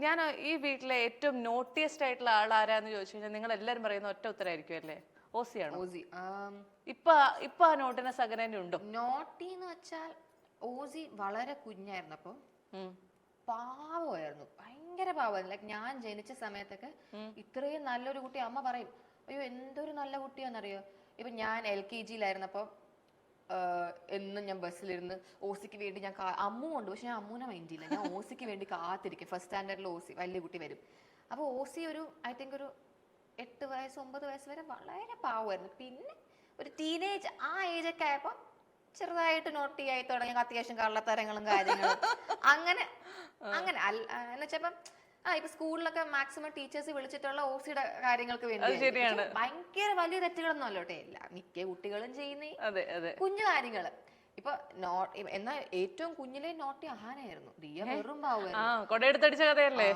ഞാൻ ഈ വീട്ടിലെ ഏറ്റവും നോട്ടിയസ്റ്റ് ആയിട്ടുള്ള ആൾ ആരാന്ന് ചോദിച്ചു കഴിഞ്ഞാൽ നിങ്ങൾ എല്ലാരും പറയുന്ന ഒറ്റ ഉത്തരമായിരിക്കും അല്ലേ? ഓസിയാണോ? ഓസി ഇപ്പൊ ഇപ്പൊ ആ നോട്ടിനെ സകനന്റെ ഉണ്ടോ? നോട്ടി എന്ന് വെച്ചാൽ ഓസി വളരെ കുഞ്ഞായിരുന്നു, അപ്പൊ പാവമായിരുന്നു, ഭയങ്കര പാവമായിരുന്നു. ലൈക്ക് ഞാൻ ജനിച്ച സമയത്തൊക്കെ ഇത്രയും നല്ലൊരു കുട്ടി അമ്മ പറയും, അയ്യോ എന്തൊരു നല്ല കുട്ടിയാന്നറിയോ. ഇപ്പൊ ഞാൻ LKG-യിലായിരുന്നപ്പോ എന്നും ഞാൻ ബസ്സിലിരുന്ന് ഓസിക്ക് വേണ്ടി ഞാൻ അമ്മു ഉണ്ട്, പക്ഷെ ഞാൻ അമ്മൂനെ മൈൻഡ് ചെയ്യില്ല, ഞാൻ ഓസിക്ക് വേണ്ടി കാത്തിരിക്കും. ഫസ്റ്റ് സ്റ്റാൻഡേർഡിൽ ഓസി വലിയ കുട്ടി വരും. അപ്പോൾ ഓസി ഒരു ഐ തിങ്ക് ഒരു 8 വയസ്സ് 9 വയസ്സ് വരെ വളരെ പാവമായിരുന്നു. പിന്നെ ഒരു ടീനേജ് ആ ഏജൊക്കെ ആയപ്പോൾ ചെറുതായിട്ട് നോട്ടി ആയി തുടങ്ങി, അത്യാവശ്യം കള്ളത്തരങ്ങളും കാര്യങ്ങളും അങ്ങനെ അങ്ങനെ എന്ന് വെച്ചപ്പം ഇപ്പൊ സ്കൂളിലൊക്കെ മാക്സിമം ടീച്ചേഴ്സ് വിളിച്ചിട്ടുള്ള ഓസിയുടെ കാര്യങ്ങൾക്ക് വേണ്ടി ഭയങ്കര വലിയ തെറ്റുകളൊന്നും അല്ലോട്ടെ, ഇല്ല മിക്ക കുട്ടികളും ചെയ്യുന്ന കുഞ്ഞു കാര്യങ്ങള്. ഇപ്പൊ എന്നാൽ ഏറ്റവും കുഞ്ഞിലെ നോട്ടി അഹാനായിരുന്നു. ദിയ വെറും പാവുമായിരുന്നു. കൊടയെടുത്തടിച്ച കഥയല്ലേ?